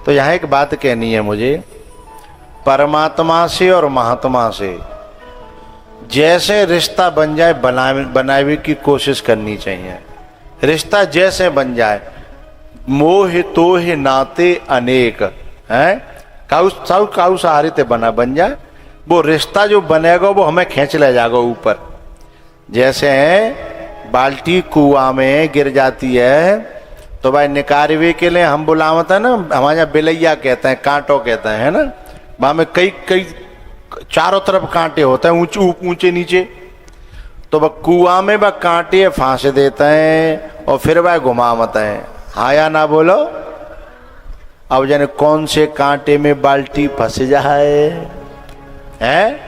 तो यहाँ एक बात कहनी है मुझे, परमात्मा से और महात्मा से जैसे रिश्ता बन जाए बनावे की कोशिश करनी चाहिए। रिश्ता जैसे बन जाए, मोह तोह नाते अनेक हैं, काऊ सहारे ते बन जाए, वो रिश्ता जो बनेगा वो हमें खींच ले जाएगा ऊपर। जैसे बाल्टी कुआं में गिर जाती है तो भाई निकारवे के लिए हम बुलावत है ना, हमारे यहाँ बिलैया कहते हैं, कांटो कहते हैं, है ना। वहाँ में कई कई चारों तरफ कांटे होते हैं, ऊंचे नीचे। तो वह कुआं में वह कांटे फांस देते हैं और फिर वह घुमावत हैं। हाँ या ना बोलो। अब जाने कौन से कांटे में बाल्टी फंस जाए है,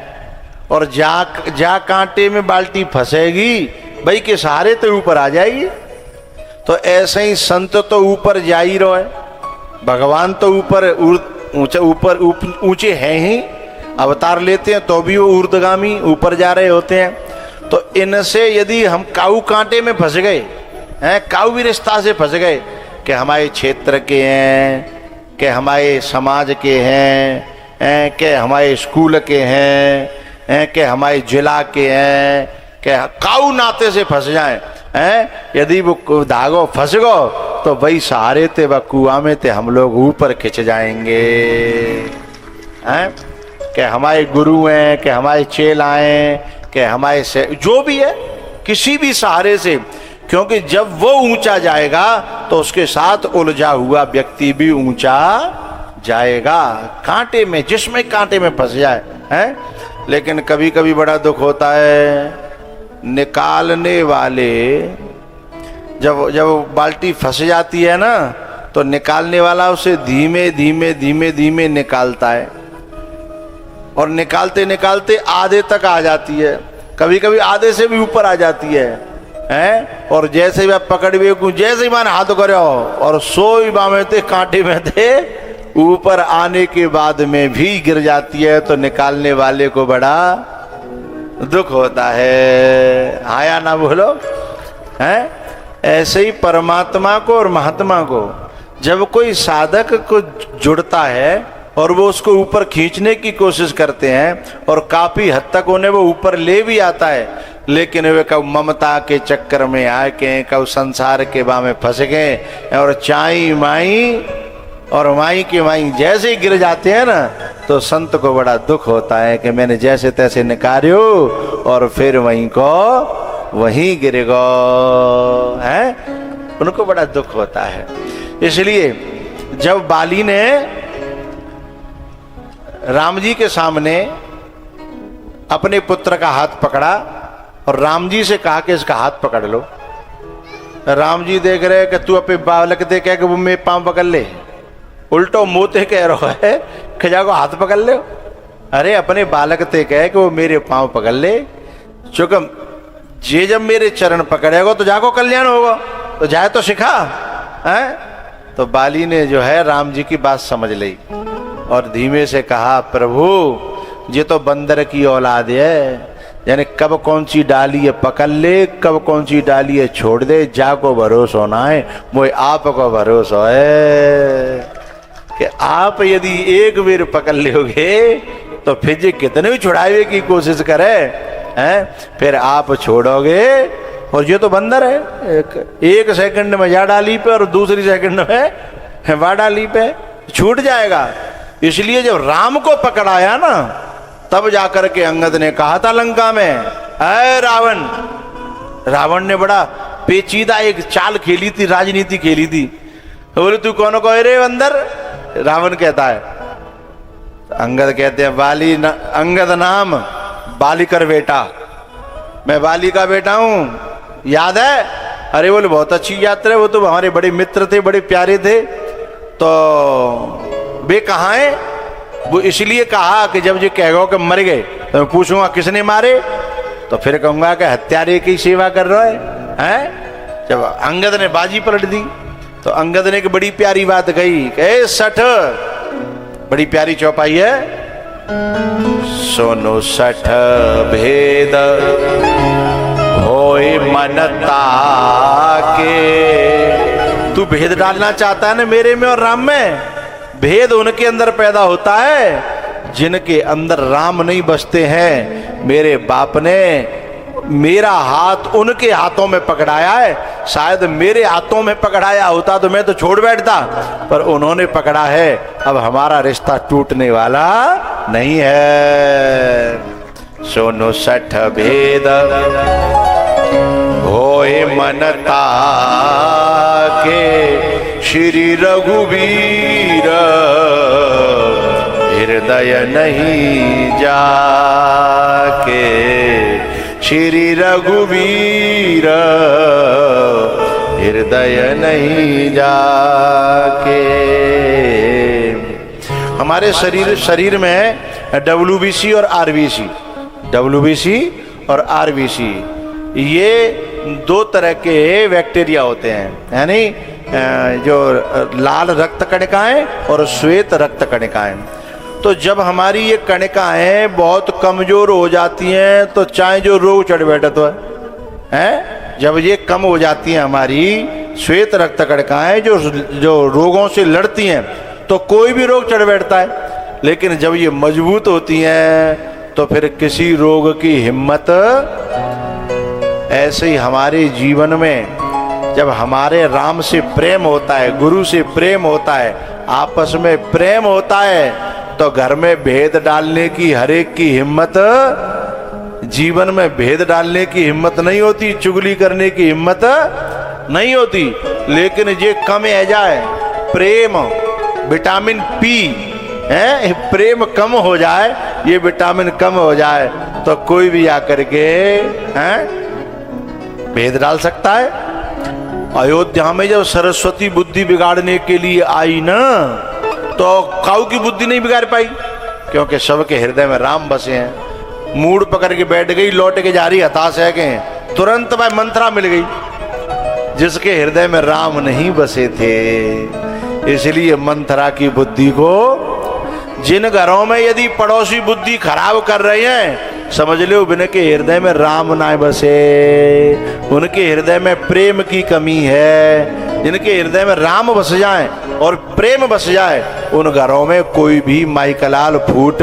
और जा कांटे में बाल्टी फंसेगी भाई के सहारे तो ऊपर आ जाएगी। तो ऐसे ही संत तो ऊपर जा ही रहे, भगवान तो ऊपर ऊंचे हैं ही, अवतार लेते हैं तो भी वो ऊर्ध्वगामी ऊपर जा रहे होते हैं। तो इनसे यदि हम काऊ कांटे में फंस गए हैं, काऊ भी रिश्ता से फंस गए कि हमारे क्षेत्र के हैं, कि हमारे समाज के हैं, कि हमारे स्कूल के हैं, कि हमारे जिला के हैं, कि काऊ नाते से फंस जाएं हैं, यदि वो धागो फंस गो तो वही सहारे थे व कुआं में थे हम लोग ऊपर खिंच जाएंगे हैं। कि हमारे गुरु हैं, कि हमारे चेलाएं, कि हमारे से जो भी है किसी भी सहारे से, क्योंकि जब वो ऊंचा जाएगा तो उसके साथ उलझा हुआ व्यक्ति भी ऊंचा जाएगा। कांटे में, जिसमें कांटे में फंस जाए हैं। लेकिन कभी कभी बड़ा दुख होता है, निकालने वाले जब बाल्टी फंस जाती है ना तो निकालने वाला उसे धीमे धीमे धीमे धीमे निकालता है, और निकालते निकालते आधे तक आ जाती है, कभी कभी आधे से भी ऊपर आ जाती है। और जैसे वह पकड़वे को जैसे ही मैंने हाथ करो और सोई बामे थे कांटे में थे, ऊपर आने के बाद में भी गिर जाती है तो निकालने वाले को बड़ा दुख होता है। हाँ या ना बोलो हैं। ऐसे ही परमात्मा को और महात्मा को जब कोई साधक को जुड़ता है और वो उसको ऊपर खींचने की कोशिश करते हैं और काफी हद तक उन्हें वो ऊपर ले भी आता है, लेकिन वे कब ममता के चक्कर में आके, कब संसार के बा में फंस गए और चाई माई और माई के माई जैसे ही गिर जाते हैं ना तो संत को बड़ा दुख होता है कि मैंने जैसे तैसे निकालो और फिर वहीं को वहीं गिर गो है। उनको बड़ा दुख होता है। इसलिए जब बाली ने राम जी के सामने अपने पुत्र का हाथ पकड़ा और राम जी से कहा कि इसका हाथ पकड़ लो, राम जी देख रहे कि तू अपने बालक दे कह कि वो मेरे पांव पकड़ ले, उल्टो मोते कह रहा है कि जाओ हाथ पकड़ ले। अरे अपने बालक ते कह कि वो मेरे पांव पकड़ ले, चुकम जे जब मेरे चरण पकड़ेगा तो जाको कल्याण होगा, तो जाए तो सिखा है। तो बाली ने जो है राम जी की बात समझ ली और धीमे से कहा, प्रभु ये तो बंदर की औलाद है, यानी कब कौन सी डाली है पकड़ ले, कब कौन सी डाली है छोड़ दे, जाको भरोसा होना है, मुझे आप को भरोसा है कि आप यदि एक बार पकड़ लोगे तो फिर जी कितने भी छुड़ावे की कोशिश करे हैं, फिर आप छोड़ोगे। और ये तो बंदर है, एक सेकंड में जा डाली पे और दूसरी सेकंड में वा डाली पे छूट जाएगा। इसलिए जब राम को पकड़ाया ना तब जाकर के अंगद ने कहा था लंका में, अरे रावण, रावण ने बड़ा पेचीदा एक चाल खेली थी, राजनीति खेली थी। बोले तू कौन को रे बंदर, रावण कहता है। अंगद कहते हैं बाली अंगद नाम बालिकर बेटा, मैं बाली का बेटा हूं, याद है? अरे बोले बहुत अच्छी यात्रा है, वो तो हमारे बड़े मित्र थे, बड़े प्यारे थे। तो वे कहाँ हैं? वो इसलिए कहा कि जब ये कहेगा कि मर गए तो मैं पूछूंगा किसने मारे, तो फिर कहूंगा कि हत्यारे की सेवा कर रहा है। जब अंगद ने बाजी पलट दी तो अंगद ने एक बड़ी प्यारी बात कही, सठ, बड़ी प्यारी चौपाई है, सोनो सठ भेद होए मनता के। तू भेद डालना चाहता है ना मेरे में और राम में, भेद उनके अंदर पैदा होता है जिनके अंदर राम नहीं बसते हैं। मेरे बाप ने मेरा हाथ उनके हाथों में पकड़ाया है, शायद मेरे हाथों में पकड़ाया होता तो मैं तो छोड़ बैठता, पर उन्होंने पकड़ा है। अब हमारा रिश्ता टूटने वाला नहीं है। सोनो सठ भेद होए मनता के श्री रघुवीर, हृदय नहीं जाके श्री रघुवीर, हृदय नहीं जाके। हमारे शरीर में है WBC और RBC। WBC और RBC ये दो तरह के बैक्टीरिया होते हैं, यानी जो लाल रक्त कणिकाएं और श्वेत रक्त कणिकाएं। तो जब हमारी ये कणिकाएं बहुत कमजोर हो जाती हैं तो चाहे जो रोग चढ़ बैठे तो है, जब ये कम हो जाती हैं हमारी श्वेत रक्त कणिकाएं जो रोगों से लड़ती हैं तो कोई भी रोग चढ़ बैठता है। लेकिन जब ये मजबूत होती हैं तो फिर किसी रोग की हिम्मत। ऐसे ही हमारे जीवन में जब हमारे राम से प्रेम होता है, गुरु से प्रेम होता है, आपस में प्रेम होता है, तो घर में भेद डालने की हरेक की हिम्मत, जीवन में भेद डालने की हिम्मत नहीं होती, चुगली करने की हिम्मत नहीं होती। लेकिन ये कम आ जाए प्रेम, विटामिन पी है, प्रेम कम हो जाए, ये विटामिन कम हो जाए तो कोई भी आकर के हैं भेद डाल सकता है। अयोध्या में जब सरस्वती बुद्धि बिगाड़ने के लिए आई ना, तो काऊ की बुद्धि नहीं बिगाड़ पाई, क्योंकि सबके हृदय में राम बसे हैं। मूड पकड़ के बैठ गई, लौट के जा रही हताश है के तुरंत भाई मंत्रा मिल गई, जिसके हृदय में राम नहीं बसे थे। इसलिए मंत्रा की बुद्धि को, जिन घरों में यदि पड़ोसी बुद्धि खराब कर रहे हैं, समझ लो उनके हृदय में राम ना बसे, उनके हृदय में प्रेम की कमी है। जिनके हृदय में राम बस जाए और प्रेम बस जाए, उन घरों में कोई भी माइकलाल फूट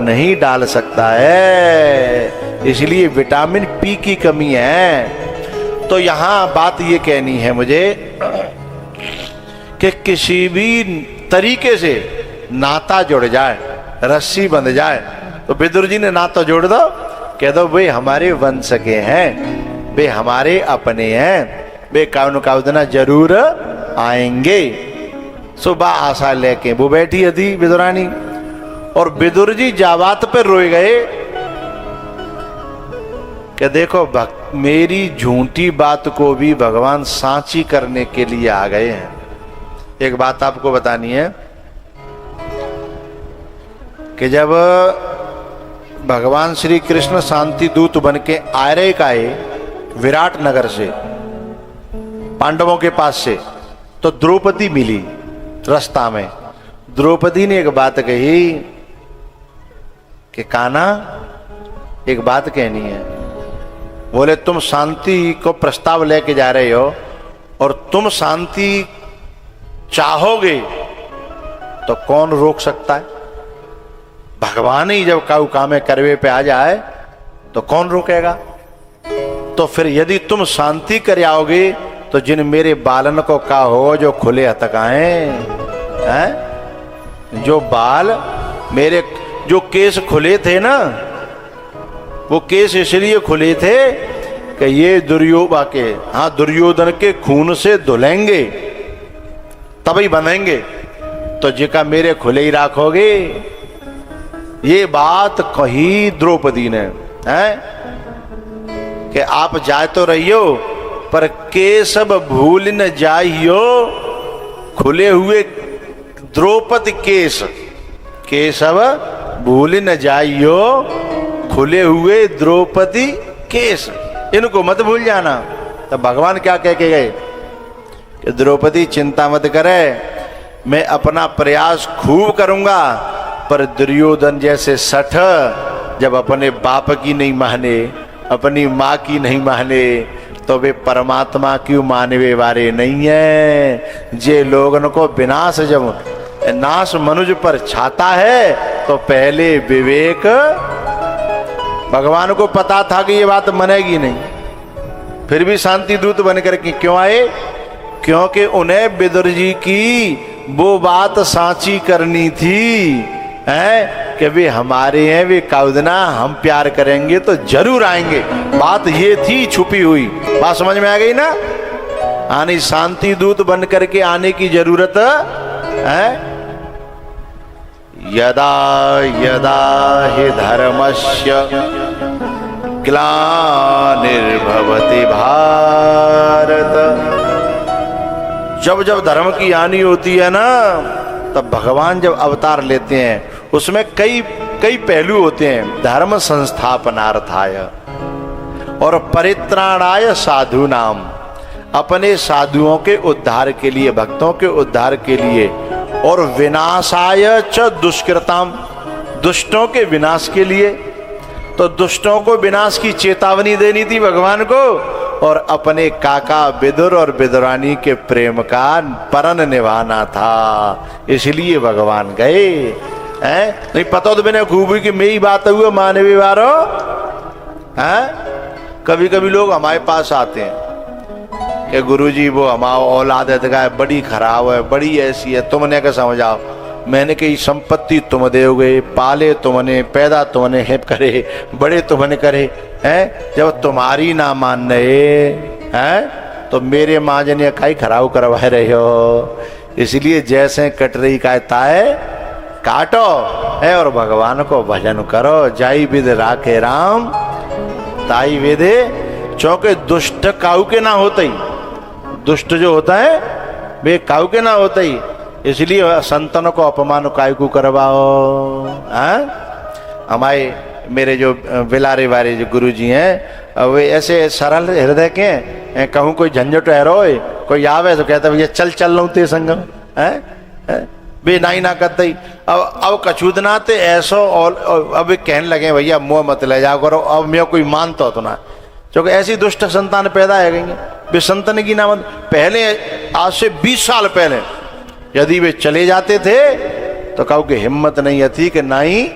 नहीं डाल सकता है। इसलिए विटामिन पी की कमी है। तो यहां बात ये कहनी है मुझे कि किसी भी तरीके से नाता जुड़ जाए, रस्सी बंध जाए, तो विदुर जी ने नाता जोड़ दो, कह दो वे हमारे वंश के हैं, वे हमारे अपने हैं, वे काउन काउदना जरूर आएंगे। सुबह आशा लेके वो बैठी थी विदुरानी, और विदुर जी जावात पर रोए गए कि देखो मेरी झूठी बात को भी भगवान सांची करने के लिए आ गए हैं। एक बात आपको बतानी है कि जब भगवान श्री कृष्ण शांति दूत बन के आए विराट नगर से, पांडवों के पास से, तो द्रौपदी मिली रास्ता में। द्रौपदी ने एक बात कही कि कान्हा एक बात कहनी है। बोले तुम शांति को प्रस्ताव लेके जा रहे हो और तुम शांति चाहोगे तो कौन रोक सकता है? भगवान ही जब काऊ कामे करवे पे आ जाए तो कौन रोकेगा? तो फिर यदि तुम शांति कर आओगे तो जिन मेरे बालन को का हो जो खुले हथकाएं हैं, जो बाल मेरे जो केस खुले थे ना, वो केस इसलिए खुले थे कि ये दुर्योधन के खून से धुलेंगे तभी बनेंगे, तो जिका मेरे खुले ही राखोगे। ये बात कही द्रौपदी ने है कि आप जाए तो रहियो पर केशव भूल न जाइयो, खुले हुए द्रौपदी केशव भूल न जाइयो, खुले हुए द्रौपदी केश, इनको मत भूल जाना। तो भगवान क्या कह के गए कि द्रौपदी चिंता मत करे, मैं अपना प्रयास खूब करूंगा, पर दुर्योधन जैसे सठ जब अपने बाप की नहीं माने, अपनी माँ की नहीं माने, तो वे परमात्मा क्यों मानवे वाले नहीं है। जे लोगन को विनाश जब नाश मनुज पर छाता है तो पहले विवेक। भगवान को पता था कि ये बात मनेगी नहीं, फिर भी शांति दूत बनकर के क्यों आए? क्योंकि उन्हें विदुर जी की वो बात साची करनी थी, है कि वे हमारे हैं, वे काउदना, हम प्यार करेंगे तो जरूर आएंगे। बात ये थी छुपी हुई। बात समझ में आ गई ना? आने शांति दूत बन करके आने की जरूरत है। यदा यदा हि धर्मस्य ग्लानिर्भवति भारत। जब जब धर्म की हानि होती है ना, तब भगवान जब अवतार लेते हैं उसमें कई कई पहलू होते हैं। धर्म संस्थापनार्थाय और परित्राणाय साधु नाम, अपने साधुओं के उद्धार के लिए, भक्तों के उद्धार के लिए, और विनाशाय च दुष्कृताम, दुष्टों के विनाश के लिए। तो दुष्टों को विनाश की चेतावनी देनी थी भगवान को, और अपने काका विदुर और विदुरानी के प्रेम का परन निभाना था, इसलिए भगवान गए हैं। नहीं पता तो मैंने खूब कि मेरी बात हुआ मानवी वारो हैं। कभी कभी लोग हमारे पास आते हैं कि गुरुजी वो हमारा औलाद है बड़ी खराब है, बड़ी ऐसी है, तुमने क्या समझाओ। मैंने कही संपत्ति तुम दोगे, पाले तुमने, पैदा तुमने है करे, बड़े तुमने करे हैं। जब तुम्हारी ना मान रहे हैं तो मेरे माँ जने काई खराब करवा रहे हो। इसलिए जैसे कट रही का ताए काटो है, और भगवान को भजन करो। जाई विद राखे राम ताई विदे। चौके दुष्ट काऊ के ना होते ही, दुष्ट जो होता है वे काऊ के ना होते ही, इसलिए संतनों को अपमान काय को करवाओ। हमारे मेरे जो बिलारे वाले जो गुरुजी हैं वे ऐसे सरल हृदय के हैं। कहूँ कोई झंझट है रोए, कोई आवे तो कहता भैया चल चल लूँ ते संगम है बे नाई ना करते। अब कछूदना ते ऐसो, और अब कहने लगे भैया मुँह मत ले जाओ करो, अब मैं कोई मानता तो ना, क्योंकि ऐसी दुष्ट संतान पैदा है गई वे संतन की नाम। पहले आज से 20 साल पहले यदि वे चले जाते थे तो कहू कि हिम्मत नहीं थी कि नहीं,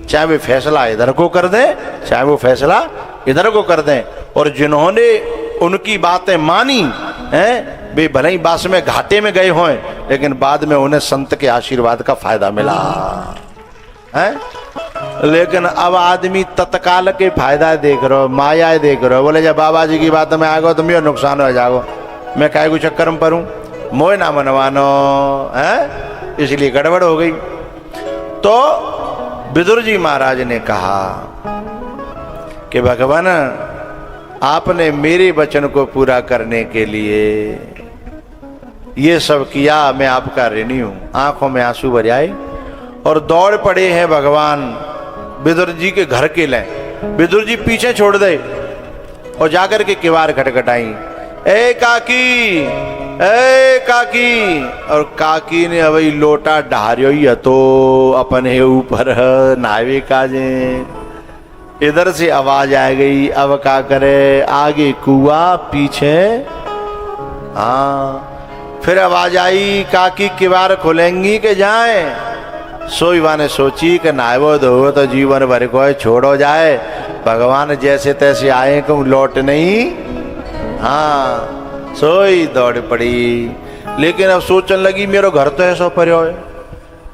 चाहे वे फैसला इधर को कर दें, चाहे वो फैसला इधर को कर दें। और जिन्होंने उनकी बातें मानी हैं वे भले ही बास में घाटे में गए हों, लेकिन बाद में उन्हें संत के आशीर्वाद का फायदा मिला है। लेकिन अब आदमी तत्काल के फायदा देख रहे हो, माया देख रहे हो। बोले जब बाबा जी की बात में आ गो तो मेरा नुकसान हो जाओ, मैं काय को चक्कर में परूं, मोह ना मनवानो है, इसलिए गड़बड़ हो गई। तो विदुर जी महाराज ने कहा कि भगवान आपने मेरे वचन को पूरा करने के लिए ये सब किया, मैं आपका ऋणी हूं। आंखों में आंसू भर आए और दौड़ पड़े हैं भगवान विदुर जी के घर के लिए। विदुर जी पीछे छोड़ दे और जाकर के किवाड़ खटखटाई, ए काकी, ए काकी। और काकी ने अभी लोटा ढारियो ही तो अपने ऊपर नावे काजे। इधर से आवाज आ गई, अब क्या करे, आगे कुआ पीछे। हाँ फिर आवाज आई, काकी किवाड़ खुलेंगी कि जाए। सोईवा ने सोची कि नावो धो तो जीवन भर को छोड़ो जाए, भगवान जैसे तैसे आए क्यों लौट नहीं। हाँ सोई दौड़ पड़ी, लेकिन अब सोचने लगी मेरो घर तो ऐसा पर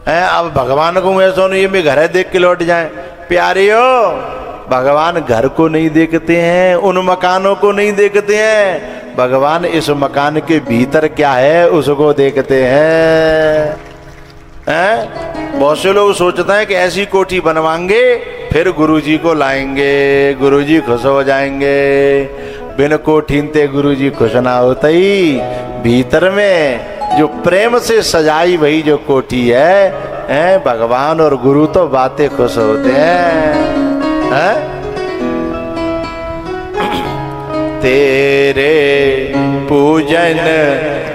है, अब भगवान को ऐसा नहीं मैं घर देख के लौट जाए। प्यारियो भगवान घर को नहीं देखते हैं, उन मकानों को नहीं देखते हैं, भगवान इस मकान के भीतर क्या है उसको देखते हैं। बहुत से लोग सोचते हैं कि ऐसी कोठी बनवाएंगे फिर गुरुजी को लाएंगे, गुरुजी खुश हो जाएंगे। बिन कोठीन ते गुरुजी खुश ना होते ही, भीतर में जो प्रेम से सजाई वही जो कोठी है भगवान और गुरु तो बातें खुश होते हैं। तेरे पूजन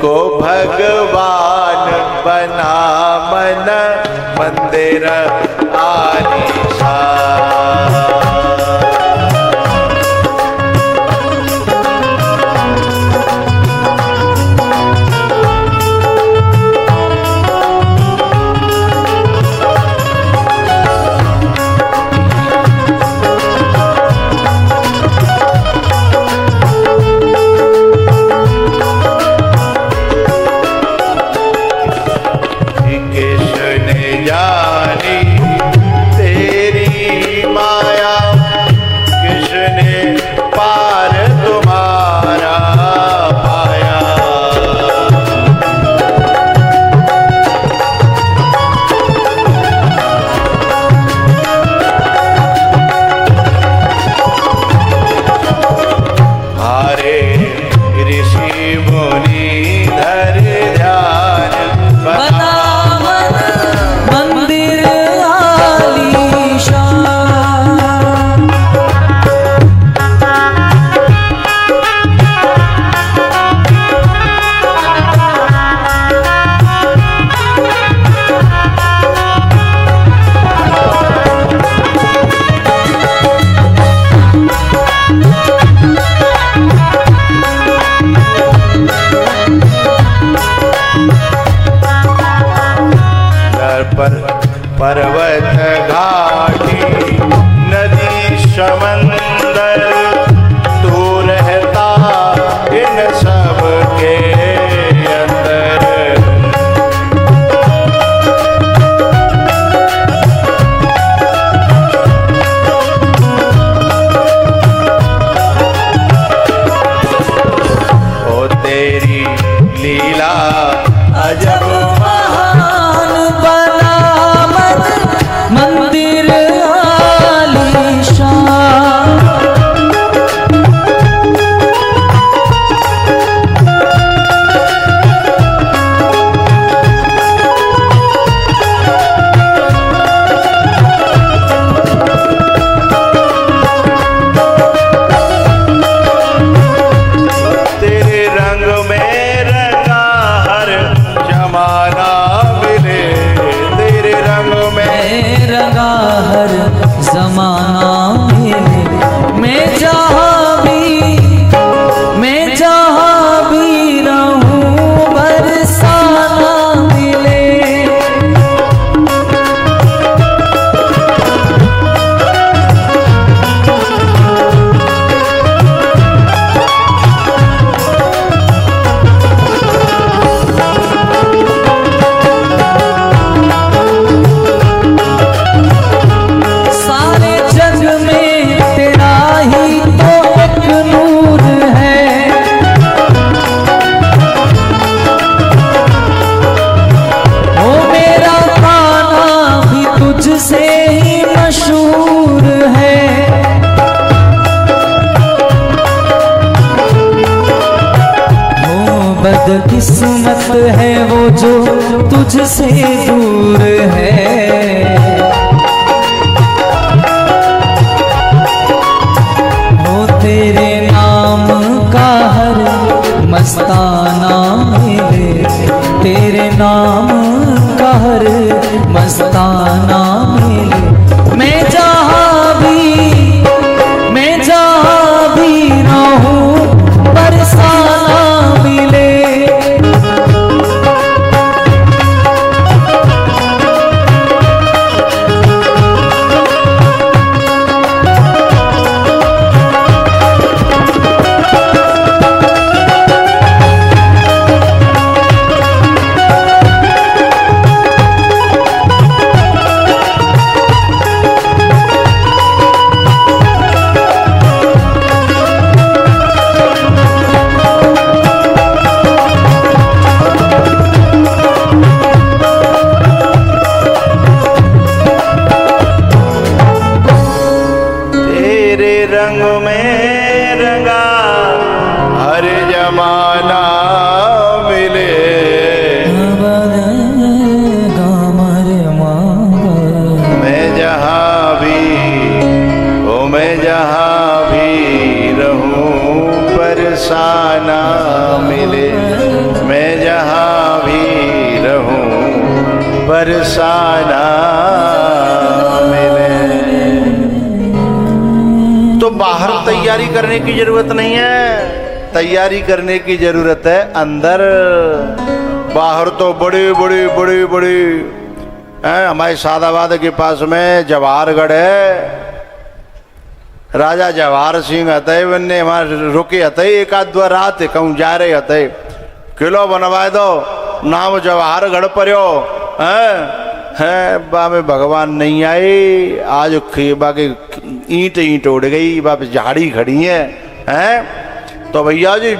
को भगवान बना मन मंदिर आलीशान। पर पर्वत घाटी नदी समंदर तू रहता इन सब के अंदर। ओ तेरी लीला अजब महान बना मंदिर आलीशान। तेरे रंग में रंगा हर जमाना मिले, तेरे रंग में रंगा हर जमाना मिले। मैं जहाँ भी रहूं बरसाना मिले। सारे जग में तेरा ही तो एक नूर है। ओ मेरा खाना भी तुझसे ही मशहूर है। ओ बदकिस्मत है वो जो तुझसे दूर है। तेरे नाम का हर मस्ताना मिले, तेरे नाम का हर मस्ताना मिले। मैं जहाँ भी रहूं बरसाना मिले। तेरे रंग में रंगा हर जमाना मिले। मैं जहाँ भी रहूं बरसाना मिले, मैं जहाँ भी रहूं बरसाना मिले। तो बाहर तैयारी करने की जरूरत नहीं है, तैयारी करने की जरूरत है अंदर। बाहर तो बड़ी हैं। हमारे सादाबाद के पास में जवाहरगढ़ है। राजा जवाहर सिंह हते बन्ने हमारे रुके हते एक आध दो रात कहूँ जा रहे हते किलो बनवाए दो नाम जवाहरगढ़ पर्यो है बा में भगवान नहीं आए। आज बाकी ईंट उड़ गई, बाप झाड़ी खड़ी है तो भैया जी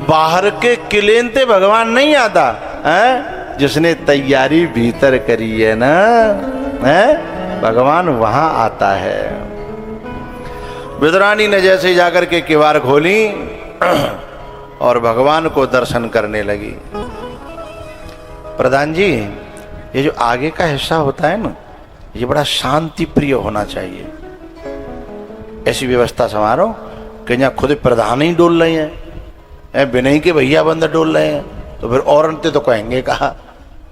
बाहर के किलेंते भगवान नहीं आता है। जिसने तैयारी भीतर करी है ना है भगवान वहां आता है। विदुरानी ने जैसे जाकर के किवाड़ खोली और भगवान को दर्शन करने लगी। प्रधान जी ये जो आगे का हिस्सा होता है ना ये बड़ा शांति प्रिय होना चाहिए। ऐसी व्यवस्था संवारो कि यहाँ खुद प्रधान ही डोल रहे हैं, विनय के भैया बंदर डोल रहे हैं तो फिर और अंत तो कहेंगे कहा।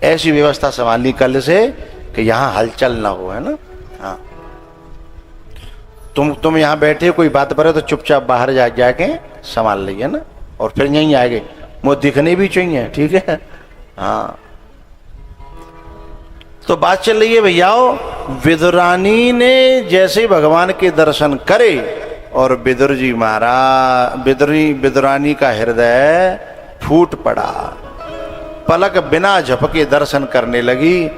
ऐसी व्यवस्था संभालनी कल से कि यहाँ हलचल ना हो, है ना। हाँ तुम यहाँ बैठे कोई बात करे तो चुपचाप बाहर जाके संभाल लीजिए ना, और फिर यहीं आएंगे मुझे दिखने भी चाहिए, ठीक है। हाँ तो बात चल रही है भैयाओ, विदुरानी ने जैसे भगवान के दर्शन करे और विदुरानी का हृदय फूट पड़ा, पलक बिना झपके दर्शन करने लगी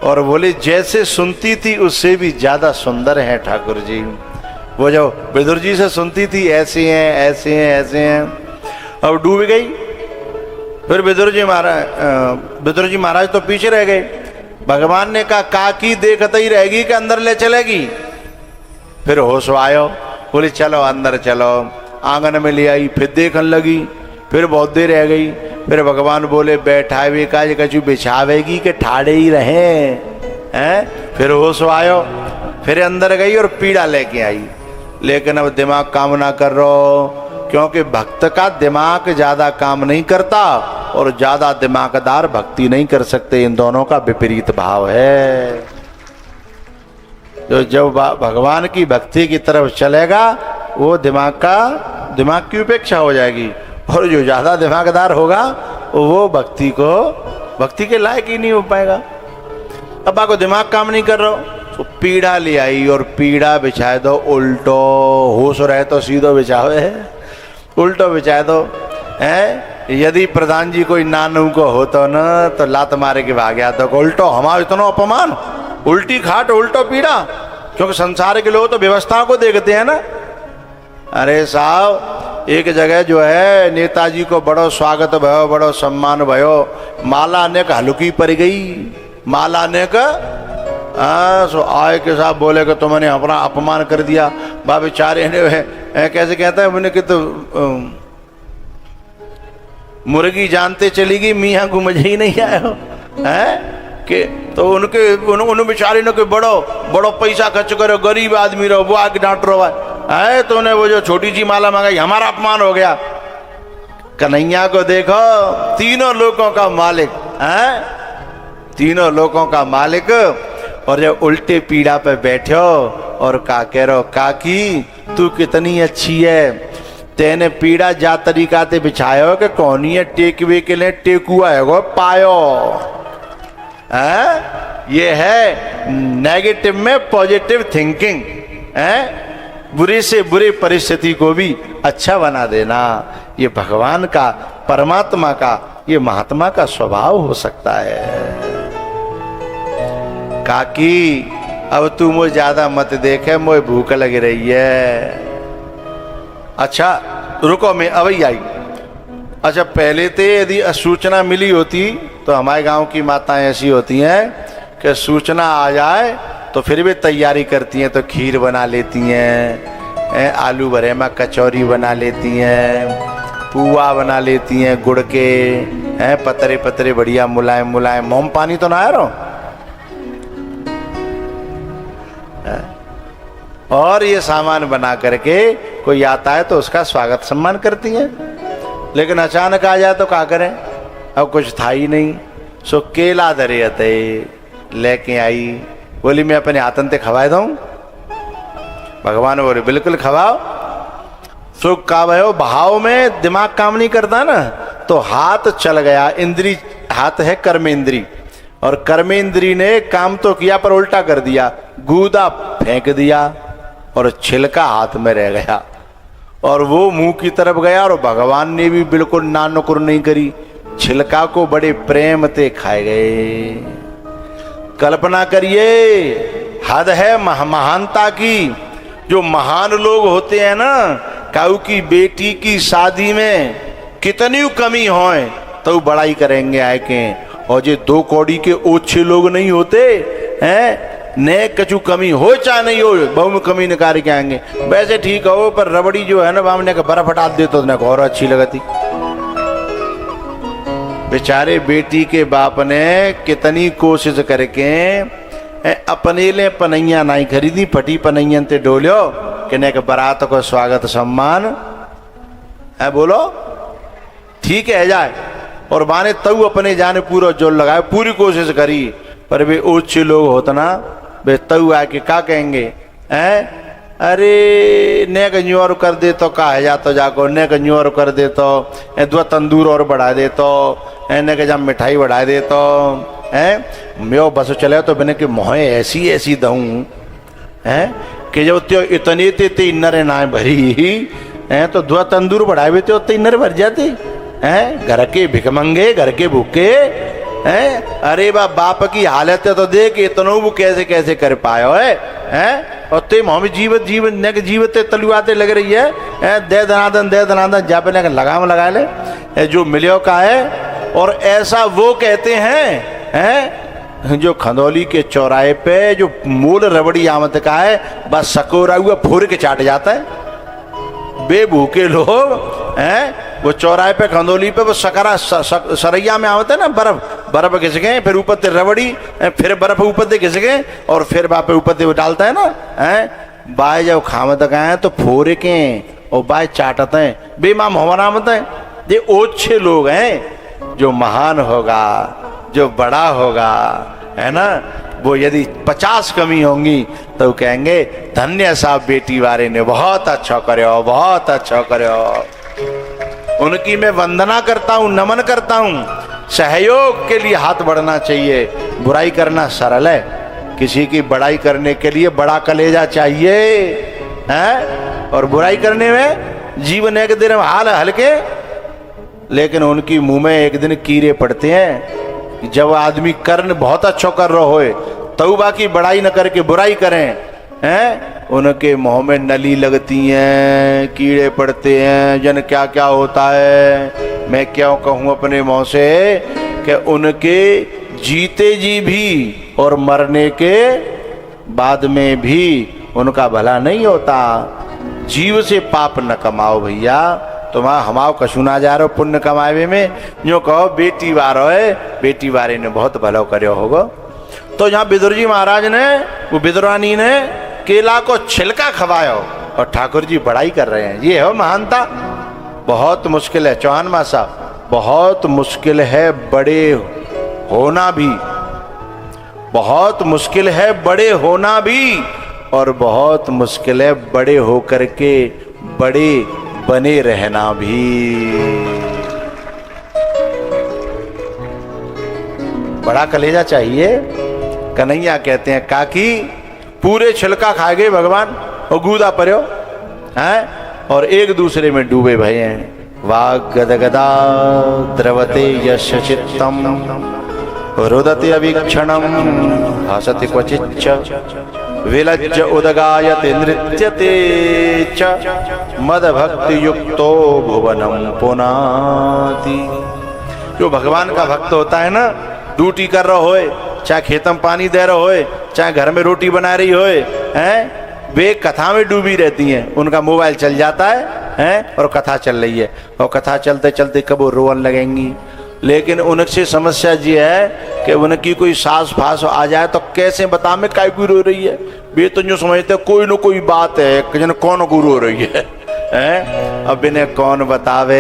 और बोले जैसे सुनती थी उससे भी ज्यादा सुंदर है ठाकुर जी। वो जो विदुर जी से सुनती थी ऐसे हैं ऐसे हैं ऐसे हैं, अब डूब गई। फिर विदुर जी महाराज तो पीछे रह गए। भगवान ने कहा काकी देखते ही रहेगी कि अंदर ले चलेगी। फिर होश आयो, बोले चलो अंदर चलो। आंगन में ले आई, फिर देखने लगी, फिर बहुत देर रह गई। फिर भगवान बोले बैठावे का कछु बिछावेगी कि ठाड़े ही रहे हैं। फिर होश आयो, फिर अंदर गई और पीड़ा लेके आई। लेकिन अब दिमाग काम ना कर रहा, क्योंकि भक्त का दिमाग ज्यादा काम नहीं करता और ज्यादा दिमागदार भक्ति नहीं कर सकते। इन दोनों का विपरीत भाव है। तो जब भगवान की भक्ति की तरफ चलेगा वो दिमाग की उपेक्षा हो जाएगी, और जो ज्यादा दिमागदार होगा वो भक्ति के लायक ही नहीं हो पाएगा। अब आपको दिमाग काम नहीं कर रहा तो पीड़ा ले आई और पीड़ा बिछाए दो उल्टो। होश रहे तो सीधो बिछावे है, उल्टो बिछाए दो है। यदि प्रधान जी कोई नानू को हो तो न तो लात मारे के भाग गया तो उल्टो हमारा इतना अपमान, उल्टी खाट उल्टो पीड़ा। क्योंकि संसार के लोग तो व्यवस्था को देखते हैं ना। अरे साहब एक जगह जो है नेताजी को बड़ो स्वागत भयो, बड़ो सम्मान भयो, माला ने हल्की पड़ गई। माला ने सो आए के साहब बोले कि तुमने अपना अपमान कर दिया। बा बेचारे ने कैसे कहता है मैंने कि तो मुर्गी जानते चली गई मियाँ को मजे ही नहीं आया है कि तो उन बेचारे ने बड़ो पैसा खर्च करो, गरीब आदमी रहो, वो आके डांट रहो है। तो उन्हें वो जो छोटी सी माला मंगाई, हमारा अपमान हो गया। कन्हैया को देखो, तीनों लोगों का मालिक है, तीनों लोगों का मालिक। और जब उल्टे पीड़ा पे बैठो और का कह रहो काकी तू कितनी अच्छी है, तेने पीड़ा जा तरीका ते बिछायो कि कौन है टेकवे के लिए टेकुआ है वो पायो है। ये है नेगेटिव में पॉजिटिव थिंकिंग है, बुरे से बुरे परिस्थिति को भी अच्छा बना देना। ये भगवान का, परमात्मा का, ये महात्मा का स्वभाव हो सकता है। काकी अब तू मुझे ज्यादा मत देखे, मुझे भूख लग रही है। अच्छा रुको मैं अभी आई। अच्छा पहले तो यदि सूचना मिली होती तो हमारे गांव की माताएं ऐसी होती हैं कि सूचना आ जाए तो फिर भी तैयारी करती हैं, तो खीर बना लेती हैं, आलू भरे में कचौरी बना लेती हैं, पुआ बना लेती हैं गुड़ के हैं, पतरे पतरे बढ़िया मुलायम मुलायम। मोम पानी तो ना आ रहा। और ये सामान बना करके कोई आता है तो उसका स्वागत सम्मान करती हैं। लेकिन अचानक आ जाए तो क्या करें, अब कुछ था ही नहीं। सो केला धरे थे लेके आई, बोली मैं अपने हाथन ते खवाए दूं। भगवान बोले बिल्कुल खवाओ। सो का भयो भाव में दिमाग काम नहीं करता ना, तो हाथ चल गया। इंद्री हाथ है कर्मेंद्री, और कर्मेंद्री ने काम तो किया पर उल्टा कर दिया, गूदा फेंक दिया और छिलका हाथ में रह गया और वो मुंह की तरफ गया। और भगवान ने भी बिल्कुल नानुकुर नहीं करी, छिलका को बड़े प्रेम से खाए गए। कल्पना करिए, हद है महानता की। जो महान लोग होते हैं ना, काऊ की बेटी की शादी में कितनी कमी होए तो बड़ाई करेंगे आए के। और जो 2 कौड़ी के ओछे लोग नहीं होते हैं, ने कछु कमी हो चाहे नहीं हो, बहु में कमी निकाल के आएंगे। वैसे ठीक हो पर रबड़ी जो है ना बामने का बर्फ हटा दे तो और अच्छी लगती। बेचारे बेटी के बाप ने कितनी कोशिश करके अपने लिए पनैया नहीं खरीदी, फटी पनैयन ते डोलो कि ने बारात को स्वागत सम्मान है। बोलो ठीक है जाए। और माने तू अपने जाने पूरा जोर लगाए, पूरी कोशिश करी, पर वे ऊंचे लोग होता ना, वे तू आके क्या कहेंगे हैं, अरे ने कहीं और कर दे तो कहा जा तो जाको, ने कहीं और कर दे तो 2 तंदूर और बढ़ा दे तो, ने के जब मिठाई बढ़ा दे तो हैं म्यो बस चले तो मैंने कि मोहे ऐसी ऐसी दऊं हैं कि जब त्यो इतने ते इन्नरे ना भरी हैं तो दुआ तंदूर बढ़ावे तो इन्नरे भर जाते हैं। घर के भिखमंगे, घर के भूखे हैं। अरे बाप की हालत है तो देख इतनो वो कैसे कैसे कर पायो है। और ते मोह में जीवत तलुआते लग रही है दे दनादन जापने का लगाम लगा ले जो मिलियो का है। और ऐसा वो कहते हैं जो खंदौली के चौराहे पे जो मूल रबड़ी आमद का है बस सकोरा हुआ फोड़ के चाट जाता है। बेभूखे लोग हैं वो चौराहे पे खंदौली पे वो सकरा सरैया में आवते ना बर्फ घिस गए फिर ऊपर से रबड़ी फिर बर्फ ऊपर से घिस गए और फिर बापे ऊपर से डालता है ना हैं। बाय जब खामत गए तो फोरे के और बाय चाटते हैं बेमाम होमनामत है। ये ओछे लोग हैं जो महान होगा जो बड़ा होगा है ना वो यदि 50 कमी होंगी तो कहेंगे धन्य साहब बेटी वाले ने बहुत अच्छा करो बहुत अच्छा करो। उनकी मैं वंदना करता हूँ नमन करता हूँ। सहयोग के लिए हाथ बढ़ना चाहिए। बुराई करना सरल है। किसी की बड़ाई करने के लिए बड़ा कलेजा चाहिए हैं। और बुराई करने में जीवन एक दिन हाल हल्के लेकिन उनकी मुंह में एक दिन कीड़े पड़ते हैं। जब आदमी कर्म बहुत अच्छा कर रहा होए तो बाकी बड़ाई न करके बुराई करें हैं। उनके मुंह में नली लगती हैं कीड़े पड़ते हैं जन क्या क्या होता है। मैं क्यों कहूँ अपने मुंह से कि उनके जीते जी भी और मरने के बाद में भी उनका भला नहीं होता। जीव से पाप न कमाओ भैया तुम हमाओ कशु ना जा रहे हो पुण्य कमावे में। जो कहो बेटी वारो है बेटी वारे ने बहुत भलो करो होगा। तो यहाँ बिदुर जी महाराज ने वो बिदुरानी ने केला को छिलका खवाया और ठाकुर जी बड़ाई कर रहे हैं। ये हो महानता। बहुत मुश्किल है चौहान माँ साहब बहुत मुश्किल है बड़े होना भी बहुत मुश्किल है बड़े होना भी और बहुत मुश्किल है बड़े होकर के बड़े बने रहना भी। बड़ा कलेजा चाहिए। कन्हैया कहते हैं काकी पूरे छिलका खा गए भगवान और गूदा पर्यो हैं और एक दूसरे में डूबे भये हैं। वाग गदगदा द्रवते यश चित्तम रुदते अवीक्षणम हसति क्वचिच्च विलज्ज उदगायते नृत्यते च मद भक्ति युक्तो भुवनम पुनाति। जो भगवान का भक्त होता है ना ड्यूटी कर रहा होए चाहे खेतम पानी दे रहा होए चाहे घर में रोटी बना रही होए हैं वे कथा में डूबी रहती हैं। उनका मोबाइल चल जाता है और कथा चल रही है और कथा चलते चलते कब वो रोवन लगेंगी। लेकिन उनसे समस्या ये है कि उनकी कोई सास फास आ जाए तो कैसे बता में काय रो रही है। वे तो जो समझते कोई न कोई बात है कि जन कौन को रो रही है हैं। अब इन्हें कौन बतावे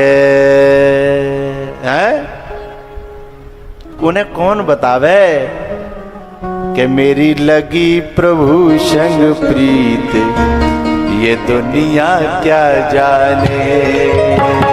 हैं उन्हें कौन बतावे कि मेरी लगी प्रभु संग प्रीत ये दुनिया क्या जाने।